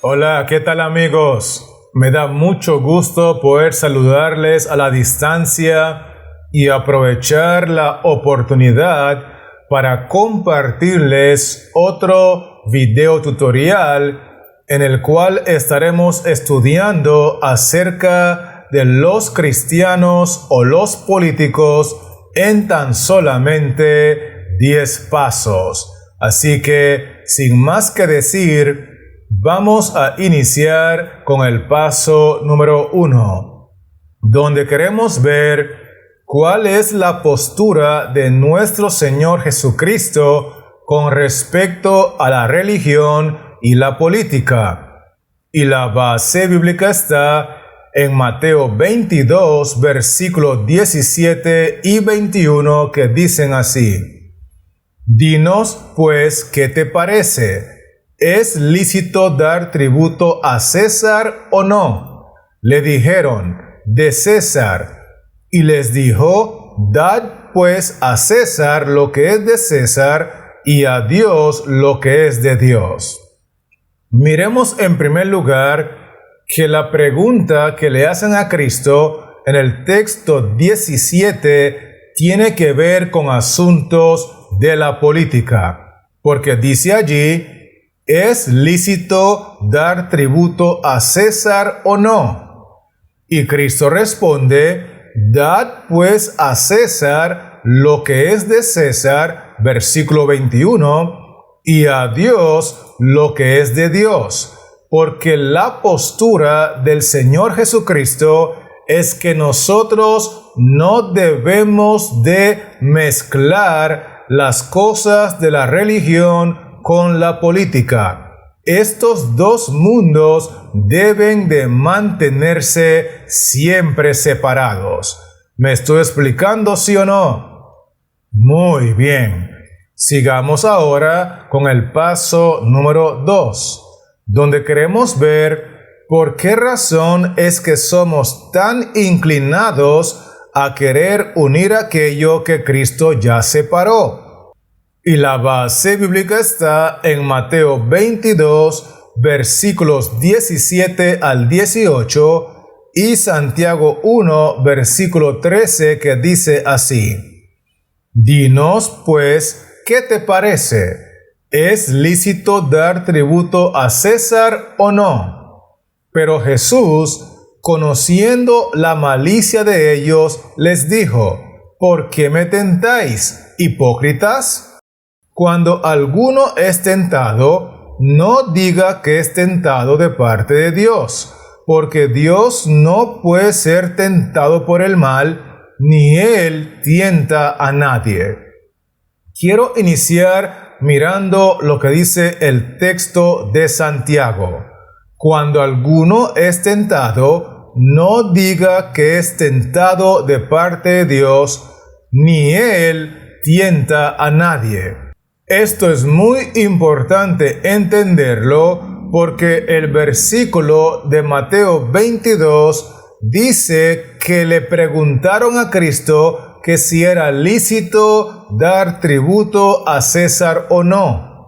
Hola, ¿qué tal amigos? Me da mucho gusto poder saludarles a la distancia y aprovechar la oportunidad para compartirles otro video tutorial en el cual estaremos estudiando acerca de los cristianos o los políticos en tan solamente 10 pasos. Así que, sin más que decir, vamos a iniciar con el paso número 1, donde queremos ver cuál es la postura de nuestro Señor Jesucristo con respecto a la religión y la política. Y la base bíblica está en Mateo 22, versículos 17 y 21, que dicen así: Dinos, pues, ¿qué te parece? ¿Es lícito dar tributo a César o no? Le dijeron, de César. Y les dijo, dad pues a César lo que es de César y a Dios lo que es de Dios. Miremos en primer lugar que la pregunta que le hacen a Cristo en el texto 17 tiene que ver con asuntos de la política, porque dice allí: ¿es lícito dar tributo a César o no? Y Cristo responde: dad pues a César lo que es de César, versículo 21, y a Dios lo que es de Dios. Porque la postura del Señor Jesucristo es que nosotros no debemos de mezclar las cosas de la religión con la política. Estos dos mundos deben de mantenerse siempre separados. ¿Me estoy explicando, sí o no? Muy bien. Sigamos ahora con el paso número 2, donde queremos ver por qué razón es que somos tan inclinados a querer unir aquello que Cristo ya separó. Y la base bíblica está en Mateo 22, versículos 17 al 18 y Santiago 1, versículo 13, que dice así: Dinos, pues, ¿qué te parece? ¿Es lícito dar tributo a César o no? Pero Jesús, conociendo la malicia de ellos, les dijo: ¿por qué me tentáis, hipócritas? Cuando alguno es tentado, no diga que es tentado de parte de Dios, porque Dios no puede ser tentado por el mal, ni Él tienta a nadie. Quiero iniciar mirando lo que dice el texto de Santiago. Cuando alguno es tentado, no diga que es tentado de parte de Dios, ni Él tienta a nadie. Esto es muy importante entenderlo porque el versículo de Mateo 22 dice que le preguntaron a Cristo que si era lícito dar tributo a César o no.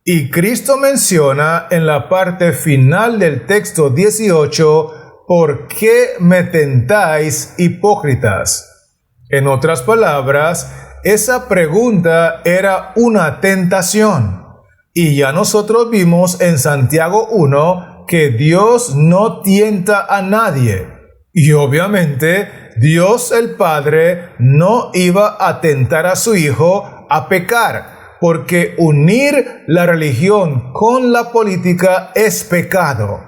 Y Cristo menciona en la parte final del texto 18, ¿por qué me tentáis, hipócritas? En otras palabras, esa pregunta era una tentación. Y ya nosotros vimos en Santiago 1 que Dios no tienta a nadie. Y obviamente Dios el Padre no iba a tentar a su Hijo a pecar, porque unir la religión con la política es pecado.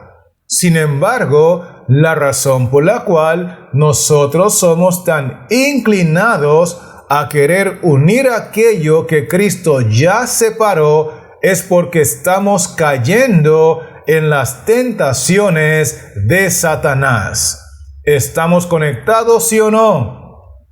Sin embargo, la razón por la cual nosotros somos tan inclinados a querer unir aquello que Cristo ya separó es porque estamos cayendo en las tentaciones de Satanás. ¿Estamos conectados, sí o no?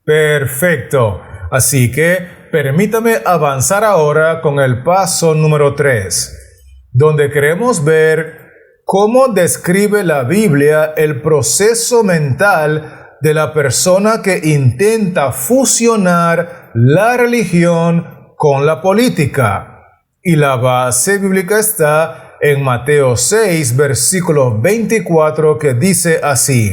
Perfecto. Así que permítame avanzar ahora con el paso número 3, donde queremos ver cómo describe la Biblia el proceso mental de la persona que intenta fusionar la religión con la política. Y la base bíblica está en Mateo 6, versículo 24, que dice así: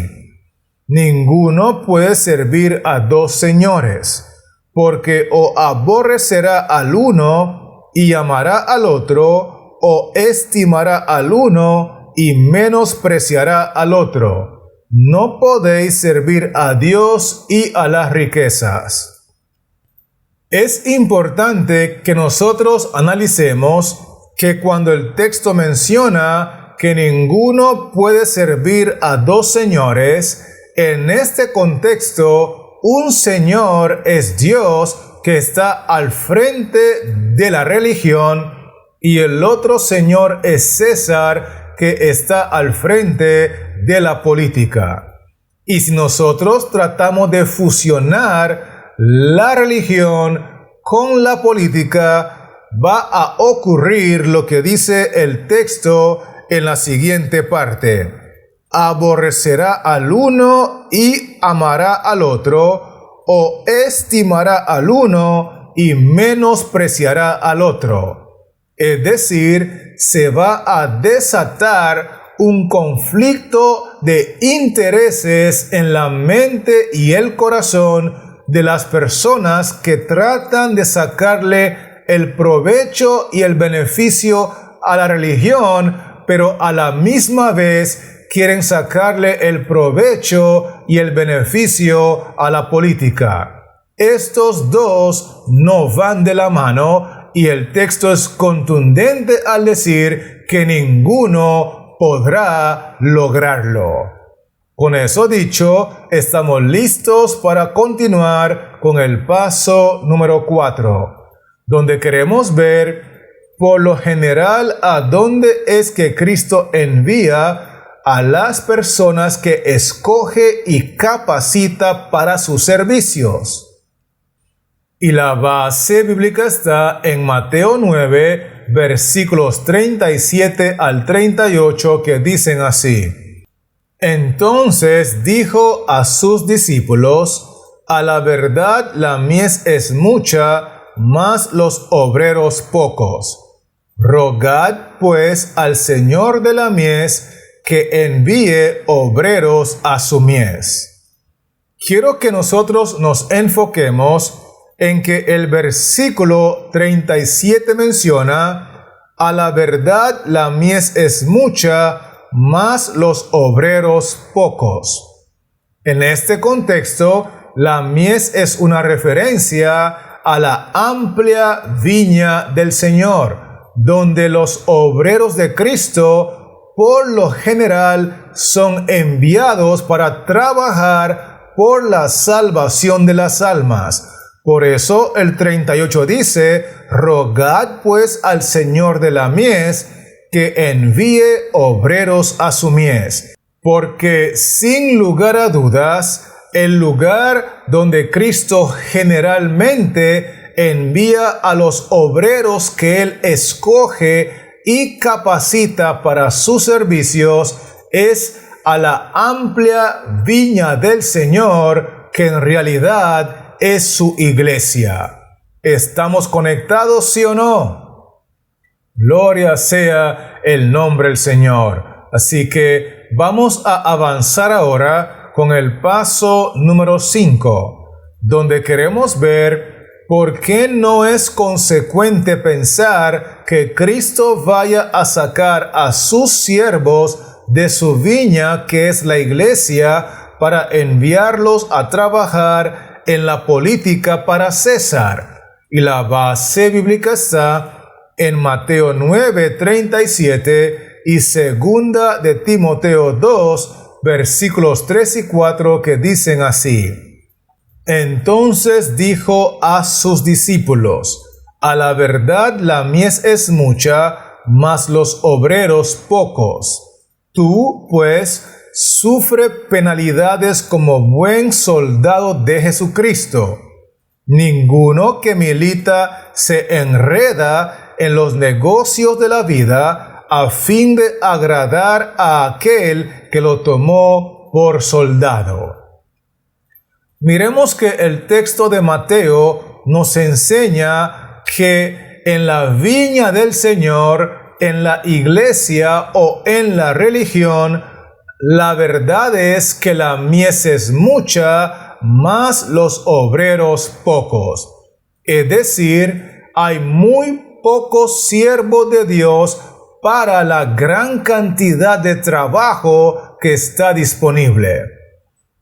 Ninguno puede servir a dos señores, porque o aborrecerá al uno y amará al otro, o estimará al uno y menospreciará al otro. No podéis servir a Dios y a las riquezas. Es importante que nosotros analicemos que cuando el texto menciona que ninguno puede servir a dos señores, en este contexto, un señor es Dios que está al frente de la religión y el otro señor es César que está al frente de la política. Y si nosotros tratamos de fusionar la religión con la política, va a ocurrir lo que dice el texto en la siguiente parte: aborrecerá al uno y amará al otro, o estimará al uno y menospreciará al otro. Es decir, se va a desatar un conflicto de intereses en la mente y el corazón de las personas que tratan de sacarle el provecho y el beneficio a la religión, pero a la misma vez quieren sacarle el provecho y el beneficio a la política. Estos dos no van de la mano y el texto es contundente al decir que ninguno podrá lograrlo. Con eso dicho, estamos listos para continuar con el paso número 4, donde queremos ver por lo general a dónde es que Cristo envía a las personas que escoge y capacita para sus servicios. Y la base bíblica está en Mateo 9, versículos 37 al 38, que dicen así: Entonces dijo a sus discípulos: A la verdad la mies es mucha, mas los obreros pocos. Rogad pues al Señor de la mies que envíe obreros a su mies. Quiero que nosotros nos enfoquemos en que el versículo 37 menciona: a la verdad la mies es mucha, mas los obreros pocos. En este contexto, la mies es una referencia a la amplia viña del Señor, donde los obreros de Cristo por lo general son enviados para trabajar por la salvación de las almas. Por eso el 38 dice: Rogad pues al Señor de la mies que envíe obreros a su mies. Porque sin lugar a dudas, el lugar donde Cristo generalmente envía a los obreros que Él escoge y capacita para sus servicios es a la amplia viña del Señor, que en realidad es su iglesia. ¿Estamos conectados, sí o no? Gloria sea el nombre del Señor. Así que vamos a avanzar ahora con el paso número 5, donde queremos ver por qué no es consecuente pensar que Cristo vaya a sacar a sus siervos de su viña, que es la iglesia, para enviarlos a trabajar en la política para César. Y la base bíblica está en Mateo 9:37 y segunda de Timoteo 2, versículos 3 y 4, que dicen así: Entonces dijo a sus discípulos: A la verdad la mies es mucha, mas los obreros pocos. Tú, pues, sufre penalidades como buen soldado de Jesucristo. Ninguno que milita se enreda en los negocios de la vida a fin de agradar a aquel que lo tomó por soldado. Miremos que el texto de Mateo nos enseña que en la viña del Señor en la iglesia o en la religión, la verdad es que la mies es mucha, mas los obreros pocos. Es decir, hay muy pocos siervos de Dios para la gran cantidad de trabajo que está disponible.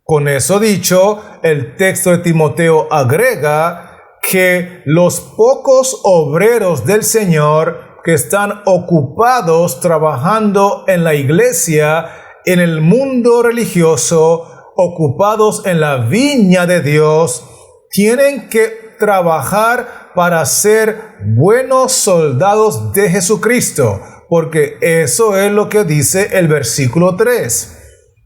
Con eso dicho, el texto de Timoteo agrega que los pocos obreros del Señor que están ocupados trabajando en la iglesia, en el mundo religioso, ocupados en la viña de Dios, tienen que trabajar para ser buenos soldados de Jesucristo, porque eso es lo que dice el versículo 3.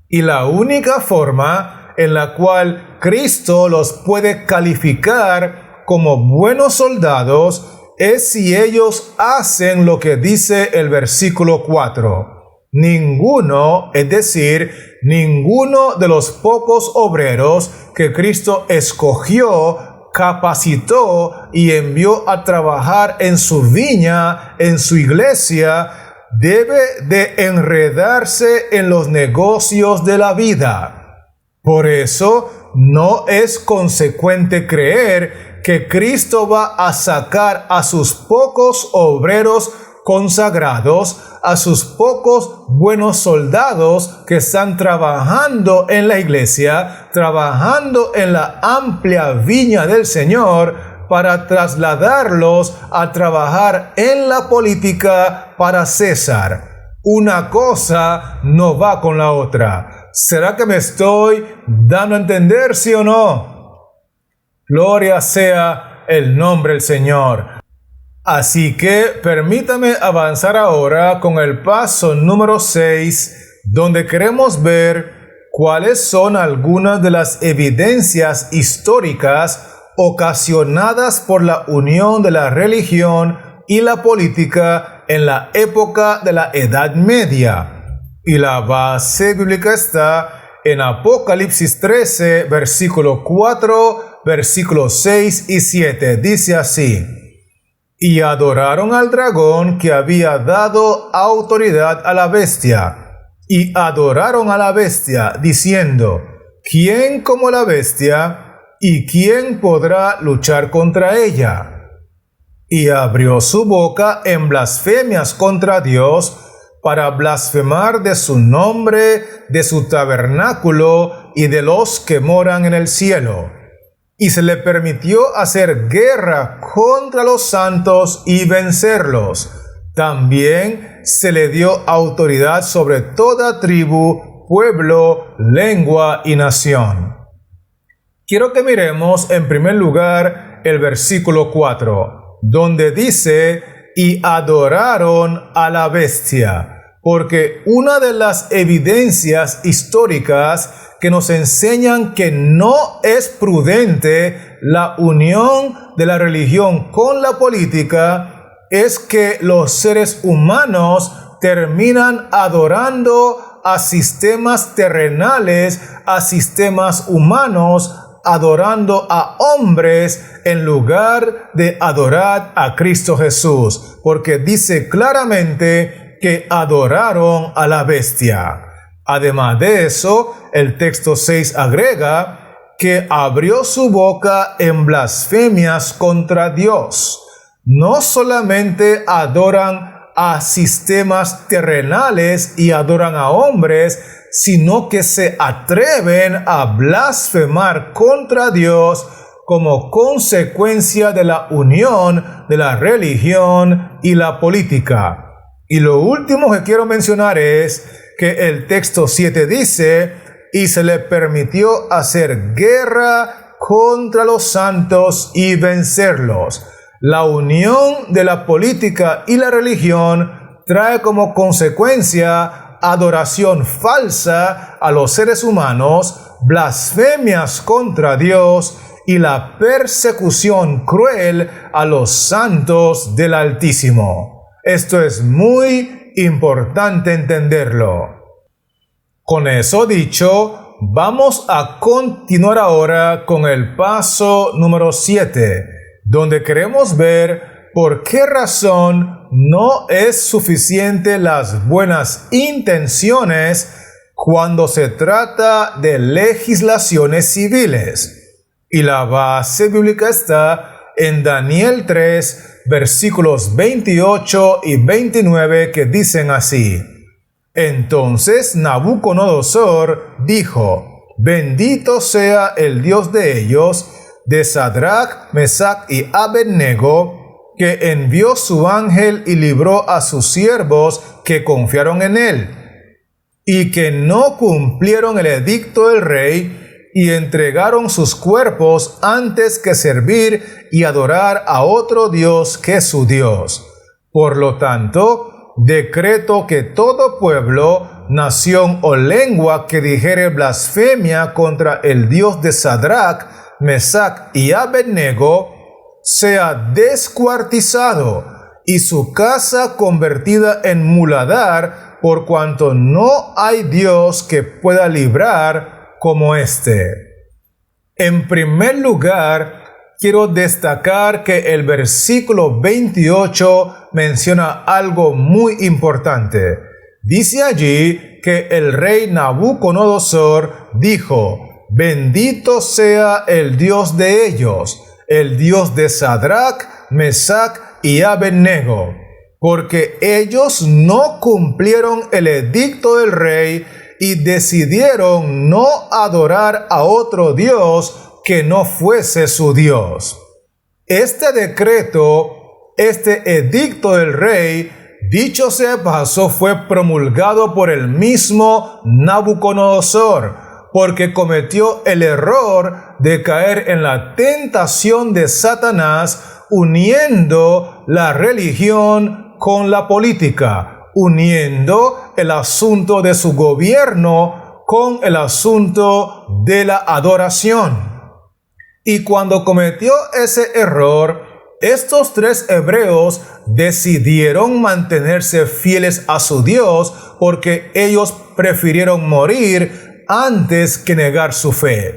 Y la única forma en la cual Cristo los puede calificar como buenos soldados es si ellos hacen lo que dice el versículo 4. Ninguno, es decir, ninguno de los pocos obreros que Cristo escogió, capacitó y envió a trabajar en su viña, en su iglesia, debe de enredarse en los negocios de la vida. Por eso no es consecuente creer que Cristo va a sacar a sus pocos obreros consagrados, a sus pocos buenos soldados que están trabajando en la iglesia, trabajando en la amplia viña del Señor, para trasladarlos a trabajar en la política para César. Una cosa no va con la otra. ¿Será que me estoy dando a entender, sí o no? Gloria sea el nombre del Señor. Así que permítame avanzar ahora con el paso número 6, donde queremos ver cuáles son algunas de las evidencias históricas ocasionadas por la unión de la religión y la política en la época de la Edad Media. Y la base bíblica está en Apocalipsis 13, versículo 4, versículos 6 y 7. Dice así: y adoraron al dragón que había dado autoridad a la bestia, y adoraron a la bestia, diciendo: ¿quién como la bestia? ¿Y quién podrá luchar contra ella? Y abrió su boca en blasfemias contra Dios, para blasfemar de su nombre, de su tabernáculo y de los que moran en el cielo. Y se le permitió hacer guerra contra los santos y vencerlos. También se le dio autoridad sobre toda tribu, pueblo, lengua y nación. Quiero que miremos en primer lugar el versículo 4, donde dice: y adoraron a la bestia, porque una de las evidencias históricas que nos enseñan que no es prudente la unión de la religión con la política es que los seres humanos terminan adorando a sistemas terrenales, a sistemas humanos, adorando a hombres en lugar de adorar a Cristo Jesús, porque dice claramente que adoraron a la bestia. Además de eso, el texto 6 agrega que abrió su boca en blasfemias contra Dios. No solamente adoran a sistemas terrenales y adoran a hombres, sino que se atreven a blasfemar contra Dios como consecuencia de la unión de la religión y la política. Y lo último que quiero mencionar es que el texto 7 dice: y se le permitió hacer guerra contra los santos y vencerlos. La unión de la política y la religión trae como consecuencia adoración falsa a los seres humanos, blasfemias contra Dios y la persecución cruel a los santos del Altísimo. Esto es muy importante entenderlo. Con eso dicho, vamos a continuar ahora con el paso número 7, donde queremos ver ¿por qué razón no es suficiente las buenas intenciones cuando se trata de legislaciones civiles? Y la base bíblica está en Daniel 3, versículos 28 y 29, que dicen así: Entonces Nabucodonosor dijo: Bendito sea el Dios de ellos, de Sadrach, Mesach y Abednego, que envió su ángel y libró a sus siervos que confiaron en él, y que no cumplieron el edicto del rey, y entregaron sus cuerpos antes que servir y adorar a otro Dios que su Dios. Por lo tanto, decreto que todo pueblo, nación o lengua que dijere blasfemia contra el Dios de Sadrach, Mesach y Abednego, sea descuartizado y su casa convertida en muladar, por cuanto no hay Dios que pueda librar como este. En primer lugar, quiero destacar que el versículo 28 menciona algo muy importante. Dice allí que el rey Nabucodonosor dijo: Bendito sea el Dios de ellos, el Dios de Sadrach, Mesach y Abednego, porque ellos no cumplieron el edicto del rey y decidieron no adorar a otro Dios que no fuese su Dios. Este decreto, este edicto del rey, dicho sea de paso, fue promulgado por el mismo Nabucodonosor, porque cometió el error de caer en la tentación de Satanás, uniendo la religión con la política, uniendo el asunto de su gobierno con el asunto de la adoración. Y cuando cometió ese error, estos tres hebreos decidieron mantenerse fieles a su Dios, porque ellos prefirieron morir antes que negar su fe.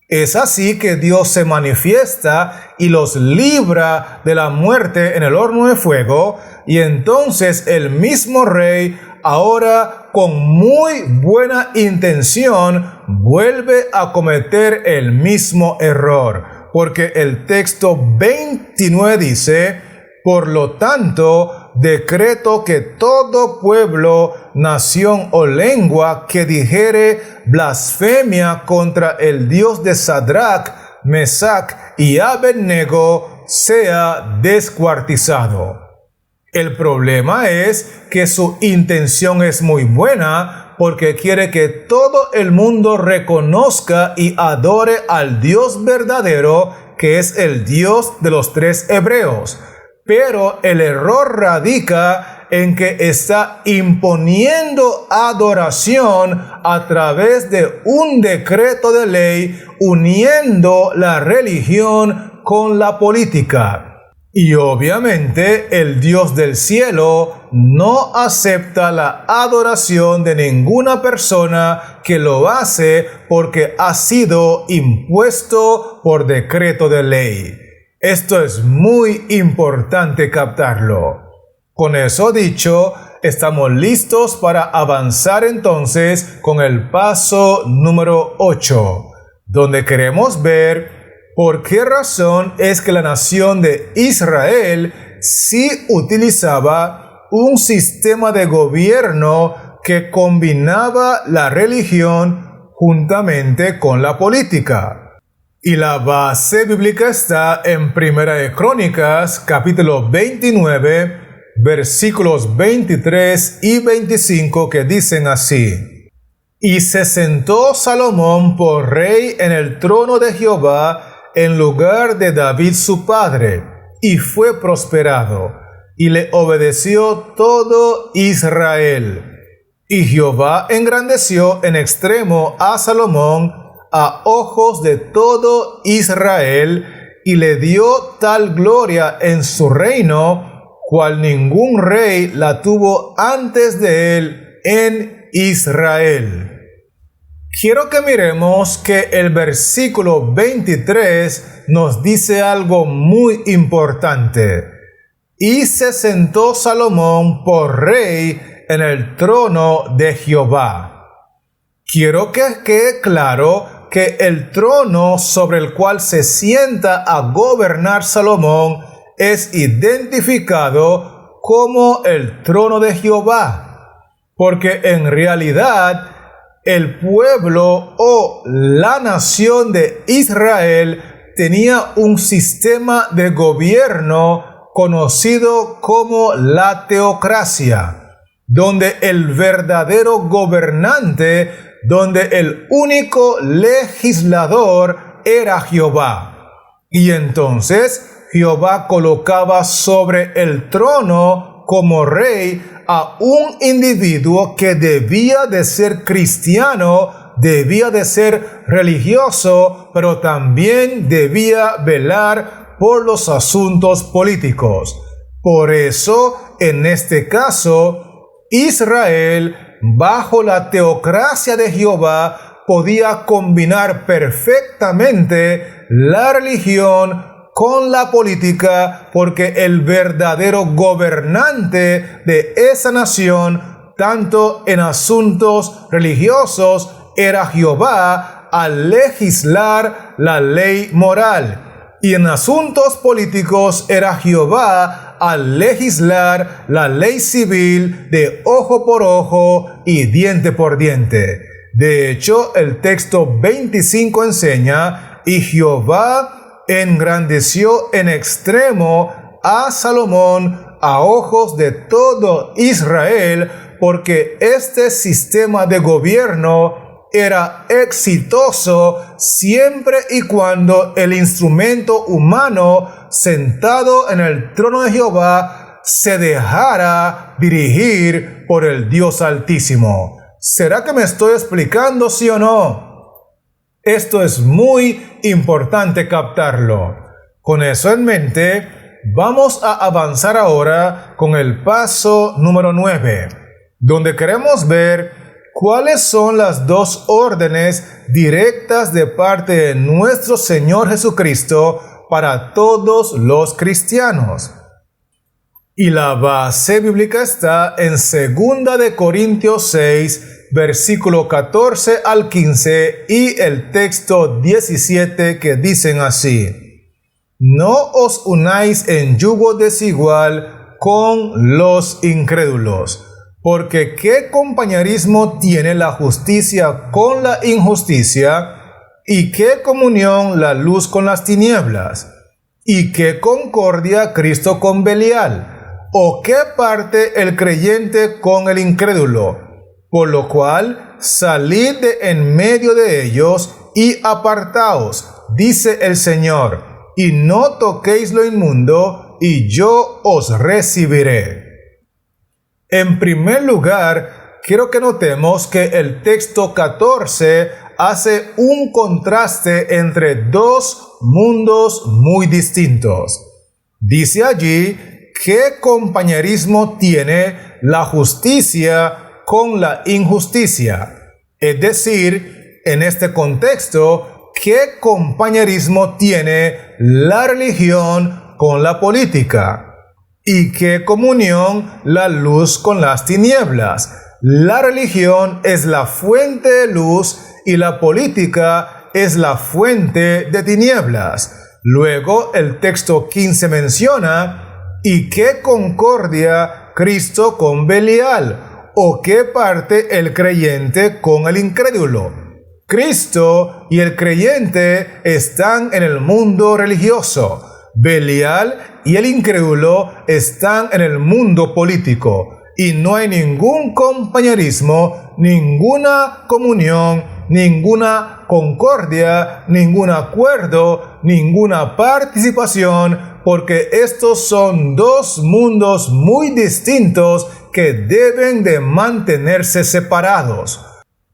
Es así que Dios se manifiesta y los libra de la muerte en el horno de fuego, y entonces el mismo rey, ahora con muy buena intención, vuelve a cometer el mismo error, porque el texto 29 dice: Por lo tanto, decreto que todo pueblo, nación o lengua que dijere blasfemia contra el Dios de Sadrach, Mesach y Abednego sea descuartizado. El problema es que su intención es muy buena, porque quiere que todo el mundo reconozca y adore al Dios verdadero, que es el Dios de los tres hebreos. Pero el error radica en que está imponiendo adoración a través de un decreto de ley, uniendo la religión con la política. Y obviamente el Dios del cielo no acepta la adoración de ninguna persona que lo hace porque ha sido impuesto por decreto de ley. Esto es muy importante captarlo. Con eso dicho, estamos listos para avanzar entonces con el paso número 8, donde queremos ver por qué razón es que la nación de Israel sí utilizaba un sistema de gobierno que combinaba la religión juntamente con la política. Y la base bíblica está en Primera de Crónicas, capítulo 29, versículos 23 y 25, que dicen así: Y se sentó Salomón por rey en el trono de Jehová, en lugar de David su padre, y fue prosperado, y le obedeció todo Israel. Y Jehová engrandeció en extremo a Salomón a ojos de todo Israel, y le dio tal gloria en su reino, cual ningún rey la tuvo antes de él en Israel. Quiero que miremos que el versículo 23 nos dice algo muy importante. y se sentó Salomón por rey en el trono de Jehová. Quiero que quede claro que el trono sobre el cual se sienta a gobernar Salomón es identificado como el trono de Jehová, porque en realidad el pueblo o la nación de Israel tenía un sistema de gobierno conocido como la teocracia, donde el verdadero gobernante, donde el único legislador era Jehová. Y entonces Jehová colocaba sobre el trono como rey a un individuo que debía de ser cristiano, debía de ser religioso, pero también debía velar por los asuntos políticos. Por eso, en este caso, Israel, bajo la teocracia de Jehová, podía combinar perfectamente la religión con la política, porque el verdadero gobernante de esa nación, tanto en asuntos religiosos, era Jehová al legislar la ley moral, y en asuntos políticos era Jehová al legislar la ley civil de ojo por ojo y diente por diente. De hecho, el texto 25 enseña: y Jehová engrandeció en extremo a Salomón a ojos de todo Israel, porque este sistema de gobierno era exitoso siempre y cuando el instrumento humano sentado en el trono de Jehová se dejara dirigir por el Dios Altísimo. ¿Será que me estoy explicando, sí o no? Esto es muy importante captarlo. Con eso en mente, vamos a avanzar ahora con el paso número 9, donde queremos ver cuáles son las dos órdenes directas de parte de nuestro Señor Jesucristo para todos los cristianos. Y la base bíblica está en 2 de Corintios 6, versículo 14 al 15 y el texto 17, que dicen así: no os unáis en yugo desigual con los incrédulos, porque ¿qué compañerismo tiene la justicia con la injusticia? ¿Y qué comunión la luz con las tinieblas? ¿Y qué concordia Cristo con Belial? ¿O qué parte el creyente con el incrédulo? Por lo cual, salid de en medio de ellos y apartaos, dice el Señor, y no toquéis lo inmundo, y yo os recibiré. En primer lugar, quiero que notemos que el texto 14 hace un contraste entre dos mundos muy distintos. Dice allí: ¿qué compañerismo tiene la justicia con la injusticia? Es decir, en este contexto, ¿qué compañerismo tiene la religión con la política? ¿Y qué comunión la luz con las tinieblas? La religión es la fuente de luz y la política es la fuente de tinieblas. Luego el texto 15 menciona: ¿y qué concordia Cristo con Belial? ¿O qué parte el creyente con el incrédulo? Cristo y el creyente están en el mundo religioso. Belial y el incrédulo están en el mundo político. Y no hay ningún compañerismo, ninguna comunión, ninguna concordia, ningún acuerdo, ninguna participación, porque estos son dos mundos muy distintos que deben de mantenerse separados.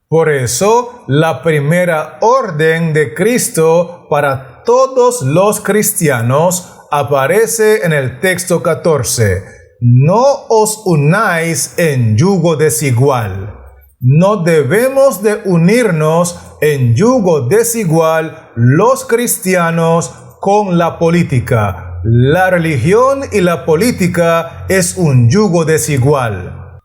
Por eso, la primera orden de Cristo para todos los cristianos aparece en el texto 14. No os unáis en yugo desigual. No debemos de unirnos en yugo desigual los cristianos con la política. la religión y la política es un yugo desigual.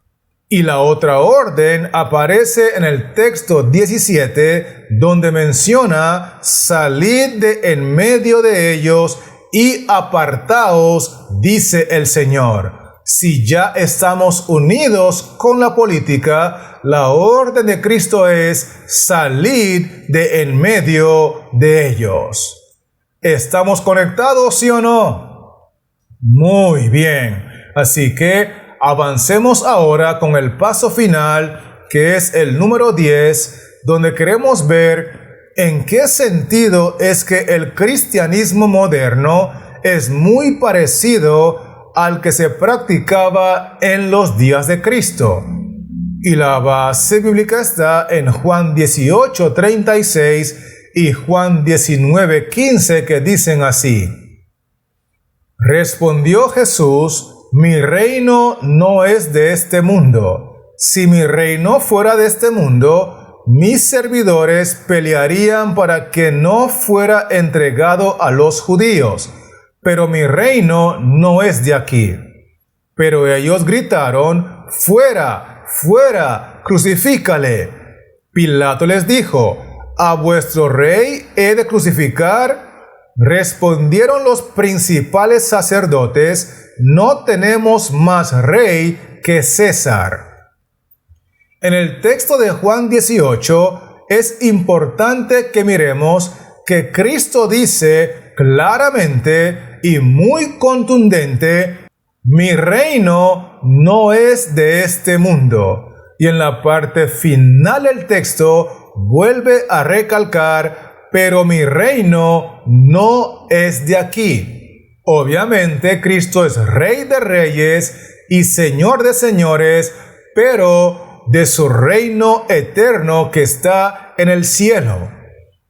Y la otra orden aparece en el texto 17, donde menciona: salid de en medio de ellos y apartaos, dice el Señor. Si ya estamos unidos con la política, la orden de Cristo es: salid de en medio de ellos. ¿Estamos conectados, sí o no? Muy bien. Así que avancemos ahora con el paso final, que es el número 10, donde queremos ver en qué sentido es que el cristianismo moderno es muy parecido al que se practicaba en los días de Cristo. Y la base bíblica está en Juan 18:36 y Juan 19:15, que dicen así: Respondió Jesús: mi reino no es de este mundo. Si mi reino fuera de este mundo, mis servidores pelearían para que no fuera entregado a los judíos. Pero mi reino no es de aquí. Pero ellos gritaron: fuera, fuera, crucifícale. Pilato les dijo: ¿a vuestro rey he de crucificar? Respondieron los principales sacerdotes: no tenemos más rey que César. En el texto de Juan 18 es importante que miremos que Cristo dice claramente y muy contundente: mi reino no es de este mundo. Y en la parte final del texto vuelve a recalcar: pero mi reino no es de aquí. Obviamente Cristo es Rey de Reyes y Señor de Señores, pero de su reino eterno que está en el cielo.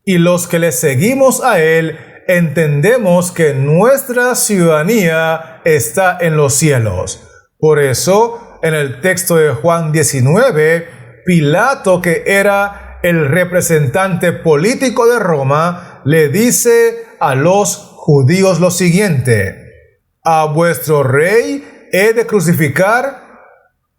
Y los que le seguimos a Él entendemos que nuestra ciudadanía está en los cielos. Por eso, en el texto de Juan 19, Pilato, que era el representante político de Roma, le dice a los judíos lo siguiente: ¿a vuestro rey he de crucificar?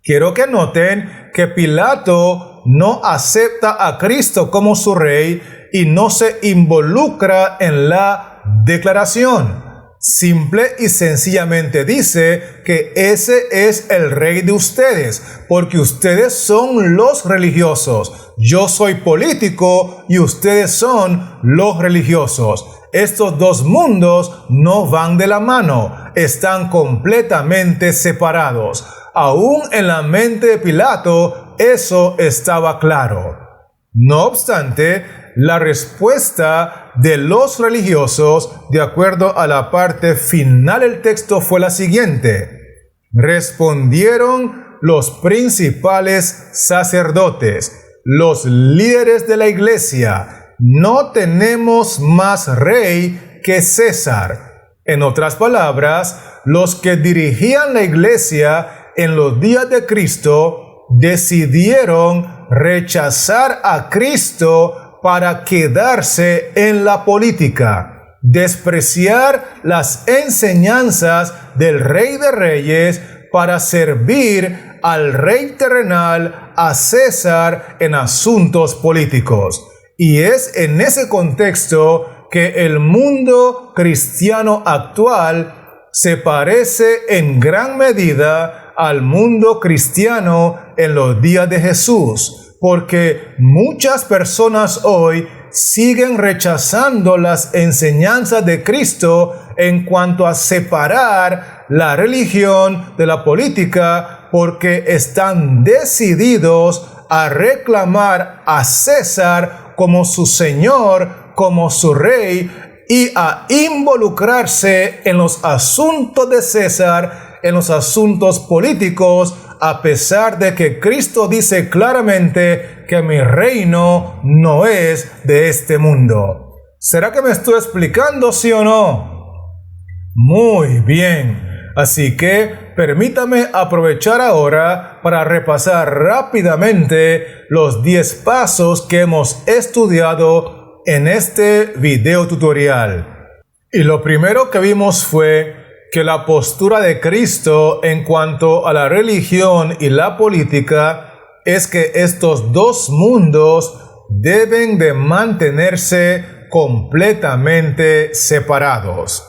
Quiero que noten que Pilato no acepta a Cristo como su rey y no se involucra en la declaración. Simple y sencillamente dice que ese es el rey de ustedes, porque ustedes son los religiosos. Yo soy político y ustedes son los religiosos. Estos dos mundos no van de la mano, están completamente separados. Aún en la mente de Pilato, eso estaba claro. No obstante, la respuesta de los religiosos, de acuerdo a la parte final del texto, fue la siguiente: respondieron los principales sacerdotes, los líderes de la iglesia: no tenemos más rey que César. En otras palabras, los que dirigían la iglesia en los días de Cristo decidieron rechazar a Cristo para quedarse en la política, despreciar las enseñanzas del Rey de Reyes para servir al rey terrenal, a César, en asuntos políticos. Y es en ese contexto que el mundo cristiano actual se parece en gran medida al mundo cristiano en los días de Jesús, porque muchas personas hoy siguen rechazando las enseñanzas de Cristo en cuanto a separar la religión de la política, porque están decididos a reclamar a César como su señor, como su rey, y a involucrarse en los asuntos de César, en los asuntos políticos, a pesar de que Cristo dice claramente que mi reino no es de este mundo. ¿Será que me estoy explicando, sí o no? Muy bien. Así que permítame aprovechar ahora para repasar rápidamente los 10 pasos que hemos estudiado en este video tutorial. Y lo primero que vimos fue que la postura de Cristo en cuanto a la religión y la política es que estos dos mundos deben de mantenerse completamente separados.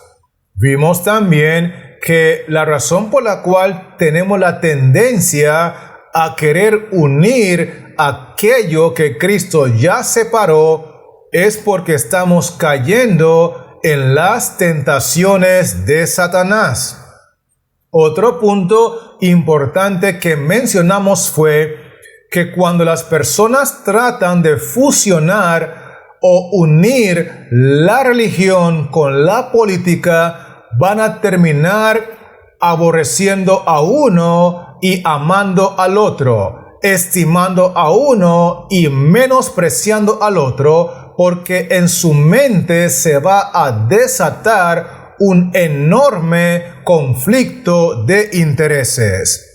Vimos también que la razón por la cual tenemos la tendencia a querer unir aquello que Cristo ya separó es porque estamos cayendo en las tentaciones de Satanás. Otro punto importante que mencionamos fue que cuando las personas tratan de fusionar o unir la religión con la política, van a terminar aborreciendo a uno y amando al otro, estimando a uno y menospreciando al otro, porque en su mente se va a desatar un enorme conflicto de intereses.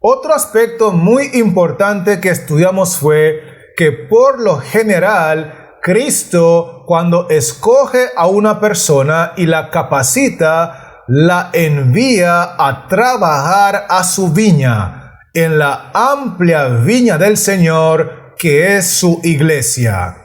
Otro aspecto muy importante que estudiamos fue que por lo general Cristo, cuando escoge a una persona y la capacita, la envía a trabajar a su viña, en la amplia viña del Señor, que es su iglesia.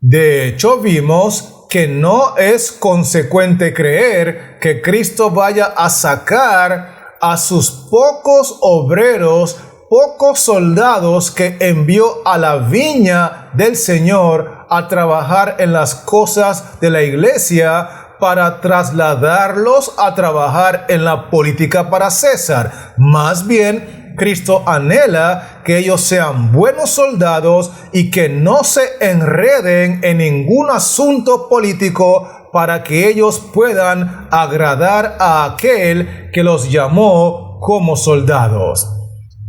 De hecho, vimos que no es consecuente creer que Cristo vaya a sacar a sus pocos obreros, pocos soldados que envió a la viña del Señor a trabajar en las cosas de la iglesia para trasladarlos a trabajar en la política para César. Más bien, Cristo anhela que ellos sean buenos soldados y que no se enreden en ningún asunto político para que ellos puedan agradar a aquel que los llamó como soldados.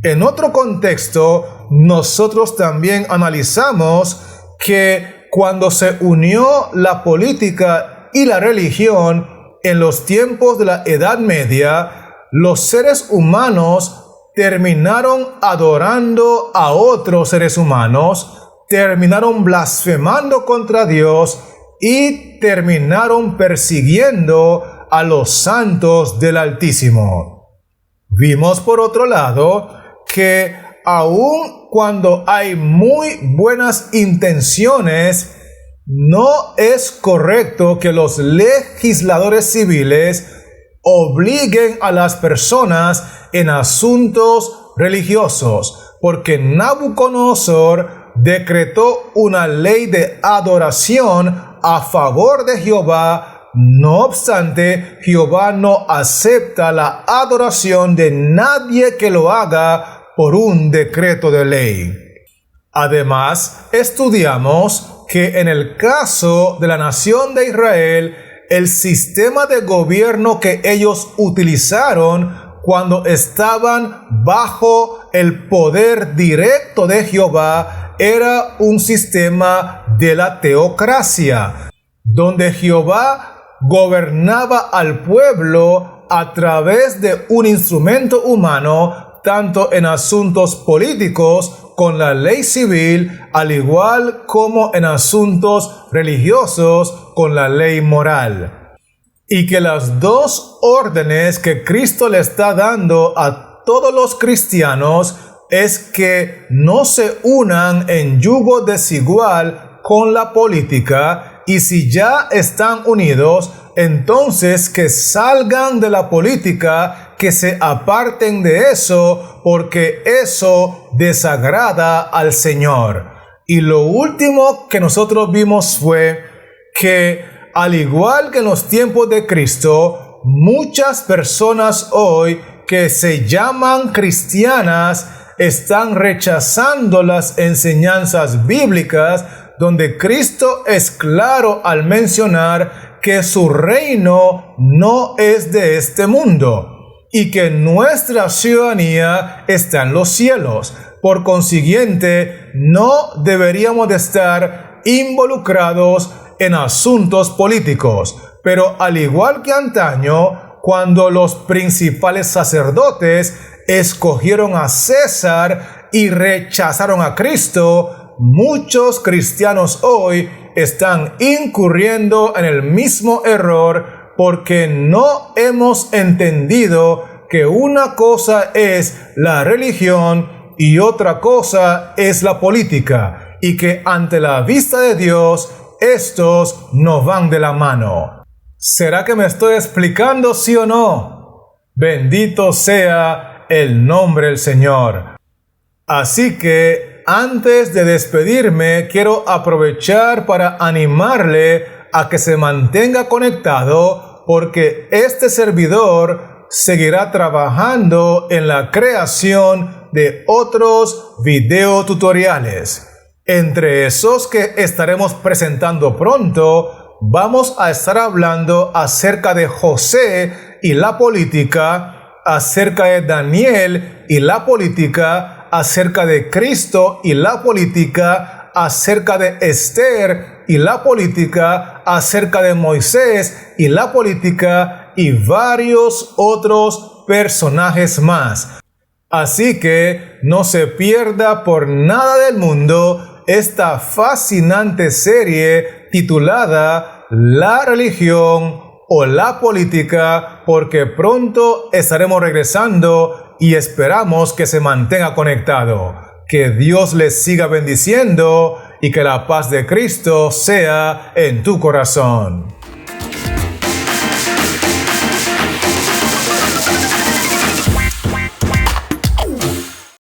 En otro contexto, nosotros también analizamos que cuando se unió la política y la religión en los tiempos de la Edad Media, los seres humanos terminaron adorando a otros seres humanos, terminaron blasfemando contra Dios y terminaron persiguiendo a los santos del Altísimo. Vimos por otro lado que aun cuando hay muy buenas intenciones, no es correcto que los legisladores civiles obliguen a las personas en asuntos religiosos, porque Nabucodonosor decretó una ley de adoración a favor de Jehová. No obstante, Jehová no acepta la adoración de nadie que lo haga por un decreto de ley. Además, estudiamos que en el caso de la nación de Israel, el sistema de gobierno que ellos utilizaron cuando estaban bajo el poder directo de Jehová era un sistema de la teocracia, donde Jehová gobernaba al pueblo a través de un instrumento humano, tanto en asuntos políticos con la ley civil, al igual como en asuntos religiosos con la ley moral. Y que las dos órdenes que Cristo le está dando a todos los cristianos es que no se unan en yugo desigual con la política, y si ya están unidos, entonces que salgan de la política, que se aparten de eso, porque eso desagrada al Señor. Y lo último que nosotros vimos fue que, al igual que en los tiempos de Cristo, muchas personas hoy que se llaman cristianas están rechazando las enseñanzas bíblicas, donde Cristo es claro al mencionar que su reino no es de este mundo y que nuestra ciudadanía está en los cielos. Por consiguiente, no deberíamos de estar involucrados en asuntos políticos. Pero al igual que antaño, cuando los principales sacerdotes escogieron a César y rechazaron a Cristo, muchos cristianos hoy están incurriendo en el mismo error, porque no hemos entendido que una cosa es la religión y otra cosa es la política, y que ante la vista de Dios, estos no van de la mano. ¿Será que me estoy explicando, sí o no? Bendito sea el nombre del Señor. Así que antes de despedirme, quiero aprovechar para animarle a que se mantenga conectado, porque este servidor seguirá trabajando en la creación de otros videotutoriales. Entre esos que estaremos presentando pronto, vamos a estar hablando acerca de José y la política, acerca de Daniel y la política, acerca de Cristo y la política, acerca de Esther y la política, acerca de Moisés y la política y varios otros personajes más. Así que no se pierda por nada del mundo esta fascinante serie titulada La religión o la política, porque pronto estaremos regresando y esperamos que se mantenga conectado. Que Dios les siga bendiciendo y que la paz de Cristo sea en tu corazón.